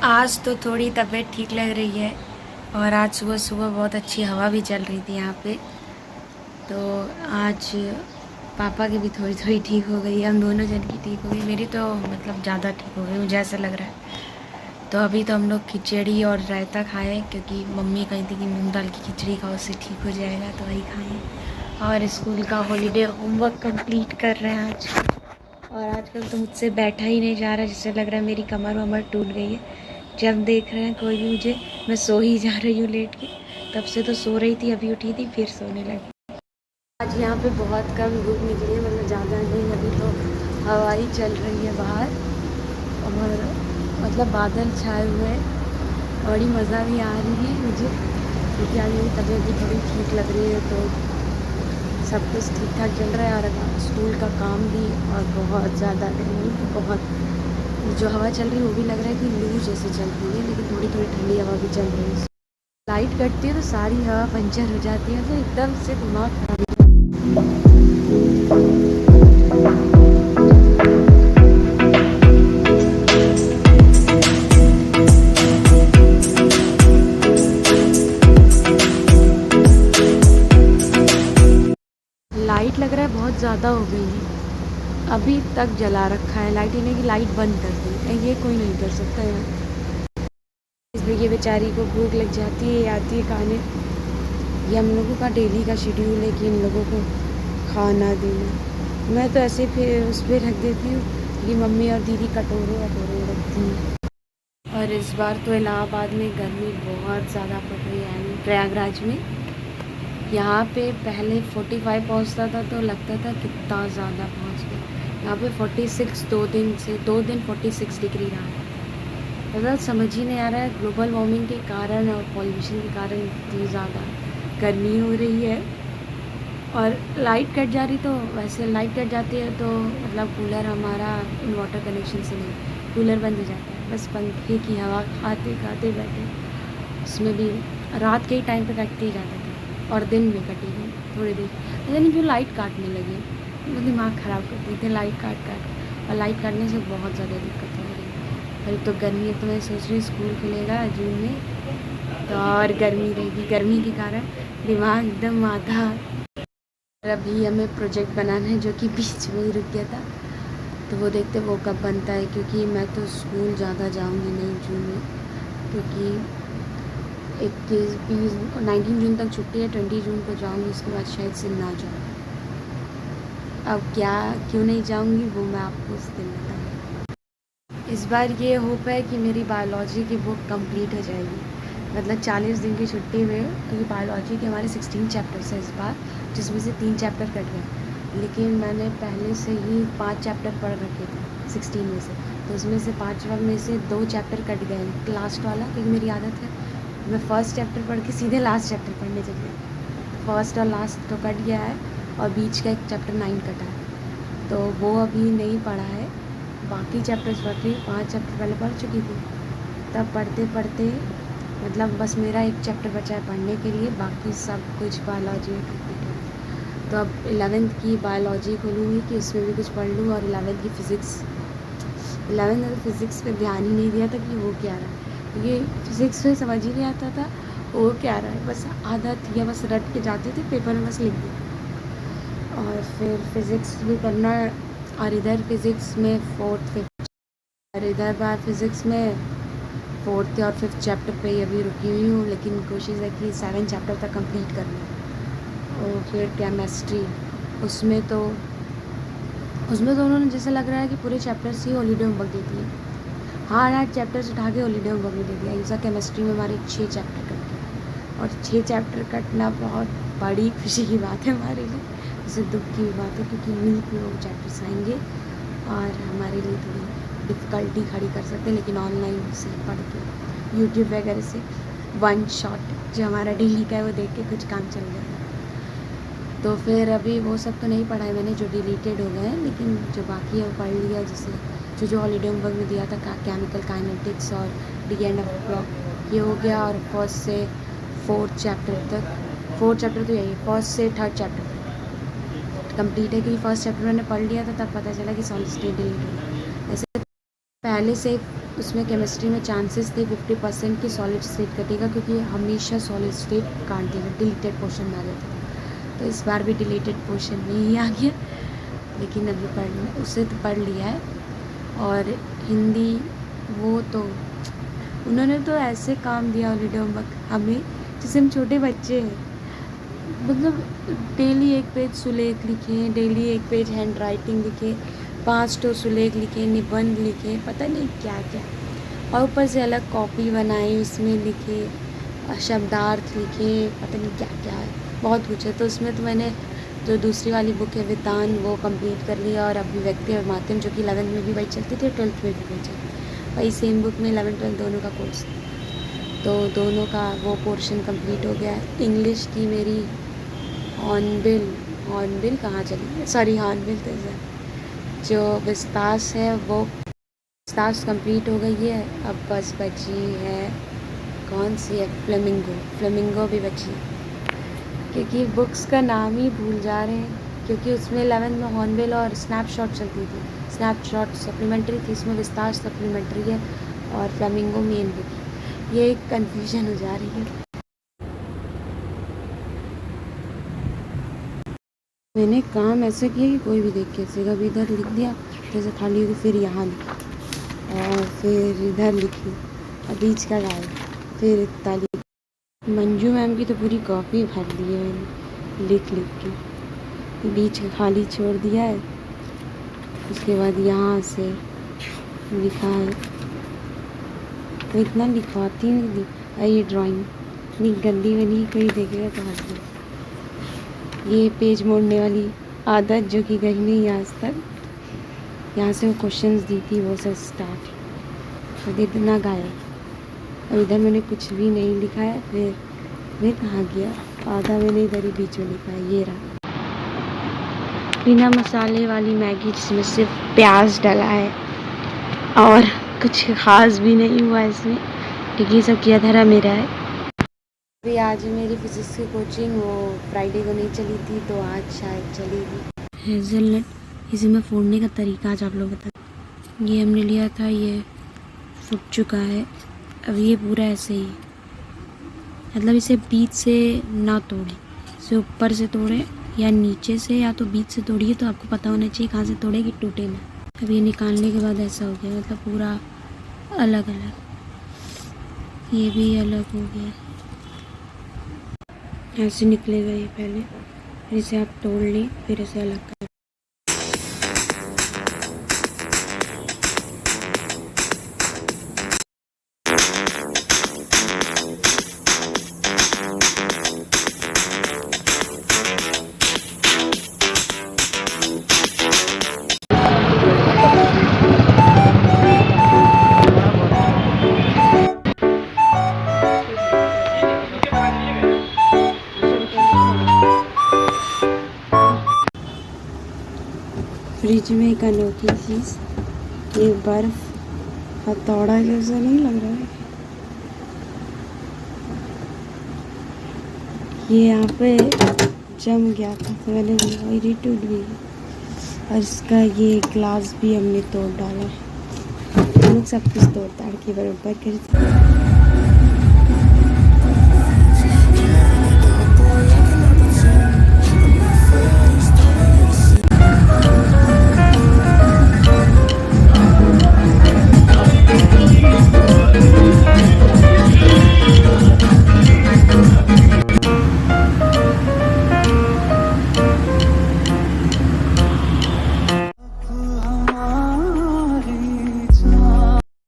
आज तो थोड़ी तबीयत ठीक लग रही है और आज सुबह सुबह बहुत अच्छी हवा भी चल रही थी यहाँ पे। तो आज पापा की भी थोड़ी थोड़ी ठीक हो गई, हम दोनों जन की ठीक हो गई। मेरी तो मतलब ज़्यादा ठीक हो गई, मुझे ऐसा लग रहा है। तो अभी तो हम लोग खिचड़ी और रायता खाए क्योंकि मम्मी कही थी कि मूंग दाल की खिचड़ी खाओ, उससे ठीक हो जाएगा, तो वही खाएँ। और स्कूल का हॉलीडे होमवर्क कंप्लीट कर रहे हैं आज। और आजकल तो मुझसे बैठा ही नहीं जा रहा, जिससे लग रहा है मेरी कमर वमर टूट गई है। जब देख रहे हैं कोई भी मुझे, मैं सो ही जा रही हूँ लेट के। तब से तो सो रही थी, अभी उठी थी फिर सोने लगी। आज यहाँ पे बहुत कम धूप निकली है, मतलब ज़्यादा नहीं, अभी तो हवा ही चल रही है बाहर। और मतलब बादल छाए हुए हैं, बड़ी मज़ा भी आ रही है मुझे क्योंकि आज मेरी तबीयत भी थोड़ी ठीक लग रही है। तो सब कुछ ठीक ठाक चल रहा है और स्कूल का काम भी। और बहुत ज़्यादा गर्मी, बहुत जो हवा चल रही है वो भी लग रहा है कि लू जैसे चल रही है, लेकिन थोड़ी थोड़ी ठंडी हवा भी चल रही है। लाइट कटती है तो सारी हवा पंचर हो जाती है, तो एकदम से दिमाग खराब। लाइट लग रहा है बहुत ज़्यादा हो गई है, अभी तक जला रखा है लाइट, इन्हें की लाइट बंद कर दी, ये कोई नहीं कर सकता यार। इसमें ये बेचारी को भूख लग जाती है, आती है खाने। ये हम लोगों का डेली का शेड्यूल है कि इन लोगों को खाना देना। मैं तो ऐसे फिर उस पर रख देती हूँ कि मम्मी और दीदी कटोरे वटोरे रखती हैं। और इस बार तो इलाहाबाद में गर्मी बहुत ज़्यादा पड़ रही है। प्रयागराज में यहाँ पे पहले 45 पहुँचता था तो लगता था कितना ज़्यादा पहुँच गया। यहाँ पे 46 दो दिन 46 डिग्री रहा है। मतलब समझ ही नहीं आ रहा है, ग्लोबल वार्मिंग के कारण और पॉल्यूशन के कारण इतनी ज़्यादा गर्मी हो रही है। और लाइट कट जा रही, तो वैसे लाइट कट जाती है तो मतलब कूलर हमारा इन्वर्टर कनेक्शन से नहीं, कूलर बंद हो जाता है, बस पंखे की हवा खाते खाते बैठे। उसमें भी रात के ही टाइम पे कटते ही जाते थे और दिन में कटेगी थोड़ी देर, पता नहीं क्यों लाइट काटने लगे, वो दिमाग ख़राब करते थे लाइट काट। और लाइट काटने से बहुत ज़्यादा दिक्कत हो रही है। अभी तो गर्मी है, तो मैं सोच रही हूँ स्कूल खुलेगा जून में तो और गर्मी रहेगी, गर्मी के कारण दिमाग एकदम आधा। और अभी हमें प्रोजेक्ट बनाना है जो कि बीच में ही रुक गया था, तो वो देखते वो कब बनता है, क्योंकि मैं तो स्कूल ज़्यादा जाऊँगी नहीं जून में, क्योंकि 19 जून तक छुट्टी है, 20 जून को जाऊँगी, उसके बाद शायद से ना जाऊँ। अब क्या क्यों नहीं जाऊँगी वो मैं आपको उस दिन बताऊँगी। इस बार ये होप है कि मेरी बायोलॉजी की बुक कंप्लीट हो जाएगी, मतलब 40 दिन की छुट्टी में, क्योंकि बायोलॉजी के हमारे 16 चैप्टर्स हैं इस बार, जिसमें से 3 चैप्टर कट गए। लेकिन मैंने पहले से ही 5 चैप्टर पढ़ रखे थे 16 में से, तो उसमें से 5 में से 2 चैप्टर कट गए। लास्ट वाला, क्योंकि मेरी आदत है मैं फ़र्स्ट चैप्टर पढ़ के सीधे लास्ट चैप्टर पढ़ने चली गई। फर्स्ट और लास्ट तो कट गया है और बीच का एक चैप्टर 9 कटा है, तो वो अभी नहीं पढ़ा है। बाकी चैप्टर्स पढ़ रही, 5 चैप्टर पहले पढ़ चुकी थी। तब पढ़ते पढ़ते मतलब बस मेरा एक चैप्टर बचा है पढ़ने के लिए, बाकी सब कुछ बायोलॉजी में कंप्लीट है। तो अब 11th की बायोलॉजी खोलूँगी कि उसमें भी कुछ पढ़ लूँ, और 11th की फ़िज़िक्स। 11th में फ़िज़िक्स पे ध्यान ही नहीं दिया था कि वो क्या रहा है, क्योंकि फ़िज़िक्स में समझ ही नहीं आता था वो क्या रहा है, बस आदत या बस रट के जाते थे, पेपर में बस लिख दिया। और फिर फ़िज़िक्स भी करना है, और इधर फ़िज़िक्स में 4th 5th, और इधर बार फ़िज़िक्स में 4th और 5th चैप्टर पे ही अभी रुकी हुई हूँ, लेकिन कोशिश है कि 7 चैप्टर तक कंप्लीट कर लूँ। और फिर केमिस्ट्री, उसमें तो उन्होंने जैसे लग रहा है कि पूरे चैप्टर्स ही हॉलीडे होमवर्क दे दिए, हार्ड चैप्टर्स उठा के हॉलीडे होमवर्क भी दे दिया। ऐसा केमिस्ट्री में हमारे 6 चैप्टर कट गए, और 6 चैप्टर कटना बहुत बड़ी खुशी की बात है हमारे लिए, जैसे दुख की भी बात है, क्योंकि नीट में वो चैप्टर्स आएंगे और हमारे लिए थोड़ी डिफ़िकल्टी खड़ी कर सकते हैं। लेकिन ऑनलाइन से पढ़ के यूट्यूब वगैरह से वन शॉट जो हमारा डेली का है वो देख के कुछ काम चल जाएगा। तो फिर अभी वो सब तो नहीं पढ़ा है मैंने, जो डिलीटेड हो गए हैं, लेकिन जो बाकी है वो पढ़ लिया। जैसे जो हॉलीडे होमवर्क में दिया था केमिकल काइनेटिक्स और डी एंड ऑफ ब्लॉक, ये हो गया। और फर्स्ट से 4th चैप्टर तक, 4th चैप्टर तो यही, फर्स्ट से 3rd चैप्टर तक कंप्लीट है, क्योंकि फर्स्ट चैप्टर मैंने पढ़ लिया था, तब पता चला कि सॉलिड स्टेट डिलीट हो। ऐसे पहले से उसमें केमिस्ट्री में चांसेस थे 50% की सॉलिड स्टेट कटेगा, क्योंकि हमेशा सॉलिड स्टेट काट देगा, डिलीटेड पोर्शन में आ जाता था। तो इस बार भी डिलीटेड पोर्शन में ही आ गया, लेकिन अभी उसे तो पढ़ लिया है। और हिंदी वो तो उन्होंने तो ऐसे काम दिया हॉलीडे होमवर्क हमें, जैसे हम छोटे बच्चे हैं। मतलब डेली एक पेज सुलेख लिखे, डेली एक पेज हैंड राइटिंग लिखे, 5 तो सुलेख लिखे, निबंध लिखे, पता नहीं क्या क्या, और ऊपर से अलग कॉपी बनाई, उसमें लिखे, शब्दार्थ लिखे, पता नहीं क्या क्या है, बहुत कुछ है। तो उसमें तो मैंने जो दूसरी वाली बुक है वेदांत वो कंप्लीट कर लिया, और अभिव्यक्ति और माध्यम जो कि 11th में भी वही चलती थी, 12th में भी वही चलती, वही सेम बुक में 11 12 दोनों का कोर्स, तो दोनों का वो पोर्शन कंप्लीट हो गया है। इंग्लिश की मेरी हॉर्नबिल कहाँ चली, सॉरी हॉर्नबिल तो जो विस्तास है वो विस्तास कंप्लीट हो गई है। अब बस बची है कौन सी है, फ्लेमिंगो भी बची है, क्योंकि बुक्स का नाम ही भूल जा रहे हैं, क्योंकि उसमें 11th में हॉर्नबिल और स्नैपशॉट चलती थी, स्नैपशॉट सप्लीमेंट्री थी, इसमें विस्तार सप्लीमेंट्री है और फ्लेमिंगो मेन बुक है। ये एक कन्फ्यूजन हो जा रही है। मैंने काम ऐसा किया कि कोई भी देख के सीखा, अभी इधर लिख दिया, जैसे खाली होगी फिर यहाँ लिखी, और फिर इधर लिखी, और बीच का गायब, फिर इतना लिखी। मंजू मैम की तो पूरी कॉपी भर दी है मैंने लिख के, बीच का खाली छोड़ दिया है। उसके बाद यहाँ से लिखा है, तो इतना लिखवाती नहीं थी। ये ड्राइंग इतनी गंदी बनी, कोई देखेगा तो हंस दे। ये पेज मोड़ने वाली आदत जो कि गई नहीं आज तक, यहाँ से वो क्वेश्चंस दी थी वो सब स्टार्ट, तो इतना गायब। और इधर मैंने कुछ भी नहीं लिखा है, फिर कहाँ गया, आधा मैंने इधर ही बीच में लिखा है, ये रहा। बिना मसाले वाली मैगी जिसमें सिर्फ प्याज डला है, और कुछ ख़ास भी नहीं हुआ इसमें, क्योंकि ये सब किया धरा मेरा है। अभी आज मेरी फिजिक्स की कोचिंग वो फ्राइडे को नहीं चली थी, तो आज शायद चलेगी। हेज़लनट, इसे मैं फोड़ने का तरीका आज आप लोग बता। ये हमने लिया था, ये फूट चुका है। अब ये पूरा ऐसे ही, मतलब इसे बीच से ना तोड़े, इसे ऊपर से तोड़े या नीचे से, या तो बीच से तोड़िए, तो आपको पता होना चाहिए कहाँ से तोड़े कि टूटे ना। अब ये निकालने के बाद ऐसा हो गया, मतलब पूरा अलग अलग, ये भी अलग हो गया, ऐसे निकलेगा ये पहले, फिर इसे आप तोड़ लें, फिर इसे अलग कर। फ्रिज में एक अनोखी चीज़, ये बर्फ हथौड़ा जैसा नहीं लग रहा है, ये यहाँ पे जम गया था, तो मैंने ये टूट भी गई। और इसका ये ग्लास भी हमने तोड़ डाला है, हम लोग सब कुछ तोड़ ताड़ के बराबर कर।